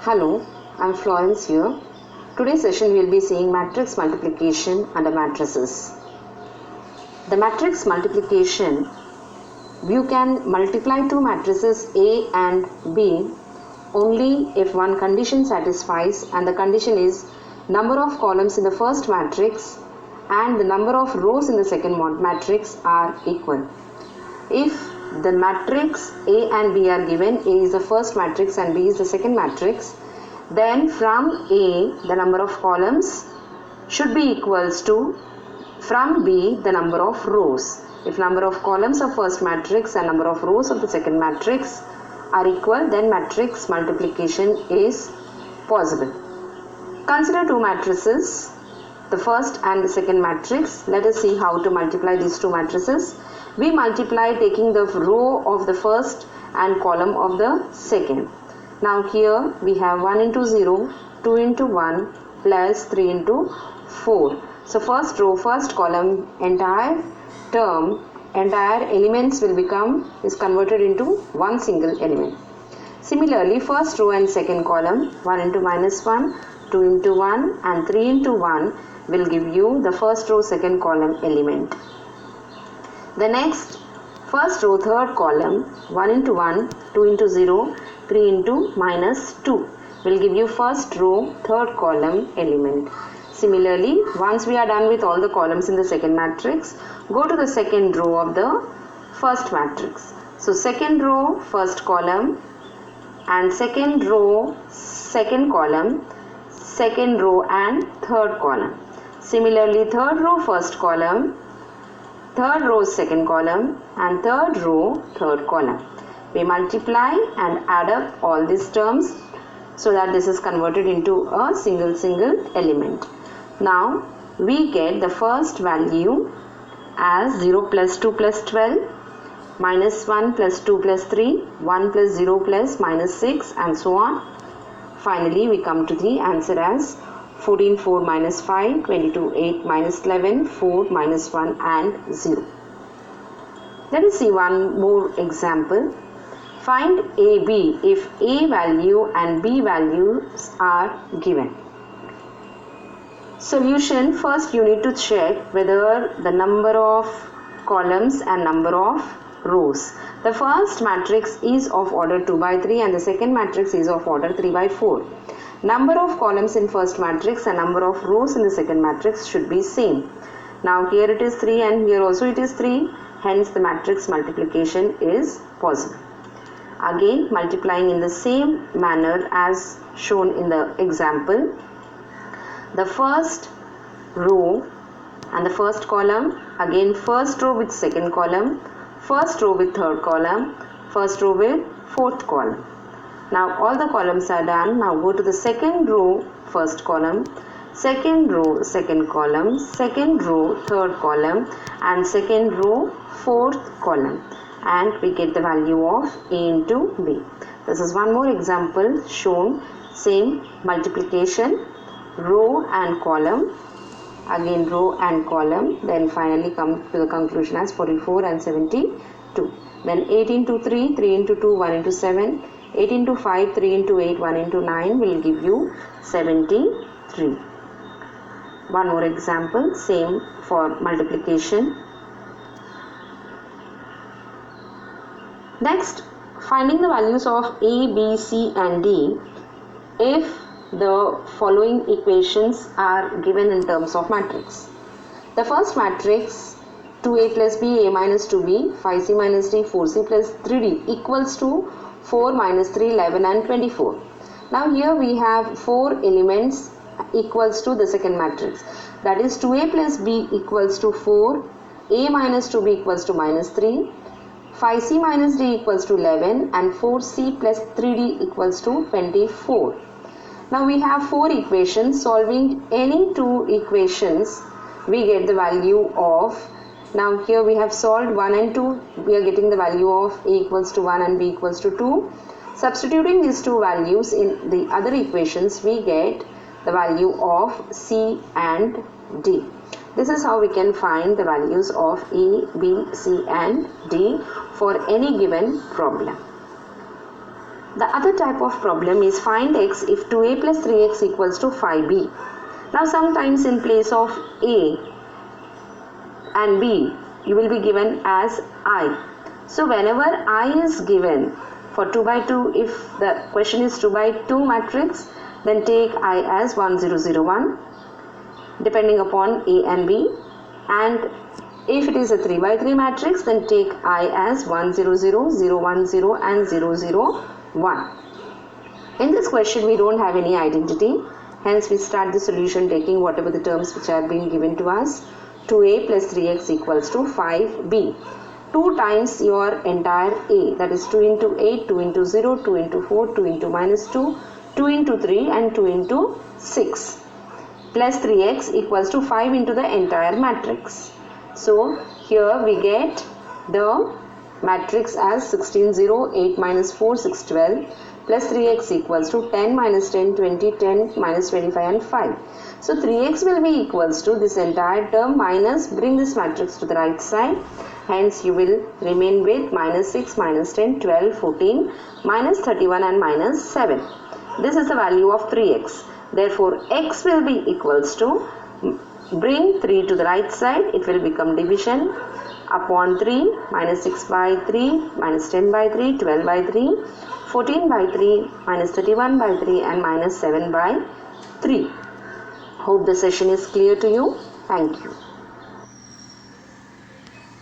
Hello, I'm Florence here. Today's session we'll be seeing matrix multiplication under matrices. The matrix multiplication, you can multiply two matrices A and B only if one condition satisfies, and the condition is number of columns in the first matrix and the number of rows in the second matrix are equal. If the matrix A and B are given, A is the first matrix and B is the second matrix, then from A the number of columns should be equals to from B the number of rows. If number of columns of first matrix and number of rows of the second matrix are equal, then matrix multiplication is possible. Consider two matrices, the first and the second matrix. Let us see how to multiply these two matrices. We multiply taking the row of the first and column of the second. Now here we have 1 into 0, 2 into 1 plus 3 into 4. So first row, first column, entire term, entire elements is converted into one single element. Similarly, first row and second column, 1 into minus 1, 2 into 1 and 3 into 1 will give you the first row, second column element. The next, first row, third column, 1 into 1, 2 into 0, 3 into minus 2 will give you first row, third column element. Similarly, once we are done with all the columns in the second matrix, go to the second row of the first matrix. So second row, first column, and second row, second column, second row and third column. Similarly, third row, first column, third row, second column, and third row, third column. We multiply and add up all these terms so that this is converted into a single element. Now we get the first value as 0 plus 2 plus 12, minus 1 plus 2 plus 3, 1 plus 0 plus minus 6, and so on. Finally, we come to the answer as 14, 4 minus 5, 22, 8 minus 11, 4 minus 1 and 0. Let us see one more example. Find AB if A value and B values are given. Solution, first you need to check whether the number of columns and number of rows. The first matrix is of order 2 by 3 and the second matrix is of order 3 by 4. Number of columns in first matrix and number of rows in the second matrix should be same. Now here it is 3 and here also it is 3, hence the matrix multiplication is possible. Again, multiplying in the same manner as shown in the example, the first row and the first column, again first row with second column, first row with third column, first row with fourth column. Now all the columns are done. Now go to the second row, first column, second row, second column, second row, third column, and second row, fourth column, and we get the value of A into B. This is one more example shown, same multiplication, row and column, again row and column, then finally come to the conclusion as 44 and 72. Then 8 into 3, 3 into 2, 1 into 7, 8 into 5, 3 into 8, 1 into 9 will give you 73. One more example, same for multiplication. Next, finding the values of A, B, C and D if the following equations are given in terms of matrix. The first matrix, 2A plus B, A minus 2B, 5C minus D, 4C plus 3D equals to 4 minus 3, 11 and 24. Now here we have 4 elements equals to the second matrix. That is 2A plus B equals to 4, A minus 2B equals to minus 3, 5C minus D equals to 11 and 4C plus 3D equals to 24. Now we have 4 equations. Solving any 2 equations, we get the value of, now here we have solved 1 and 2, we are getting the value of A equals to 1 and B equals to 2. Substituting these 2 values in the other equations, we get the value of C and D. This is how we can find the values of A, B, C and D for any given problem. The other type of problem is find x if 2a plus 3x equals to 5b. Now sometimes in place of a and b, you will be given as I. So whenever I is given for 2 by 2, if the question is 2 by 2 matrix, then take I as 1 0 0 1 depending upon a and b, and if it is a 3 by 3 matrix, then take I as 1 0 0 0 1 0 and 0 0 1. In this question we don't have any identity, hence we start the solution taking whatever the terms which are being given to us. 2a plus 3x equals to 5b. 2 times your entire a, that is 2 into 8, 2 into 0, 2 into 4, 2 into minus 2, 2 into 3 and 2 into 6 plus 3x equals to 5 into the entire matrix. So here we get the matrix as 16 0, 8 minus 4, 6 12 plus 3x equals to 10 minus 10, 20, 10 minus 25 and 5. So 3x will be equals to this entire term minus, bring this matrix to the right side, hence you will remain with minus 6, minus 10, 12, 14, minus 31 and minus 7. This is the value of 3x. Therefore x will be equals to, bring 3 to the right side, it will become division upon 3, minus 6 by 3, minus 10 by 3, 12 by 3, 14 by 3, minus 31 by 3 and minus 7 by 3. Hope the session is clear to you. Thank you.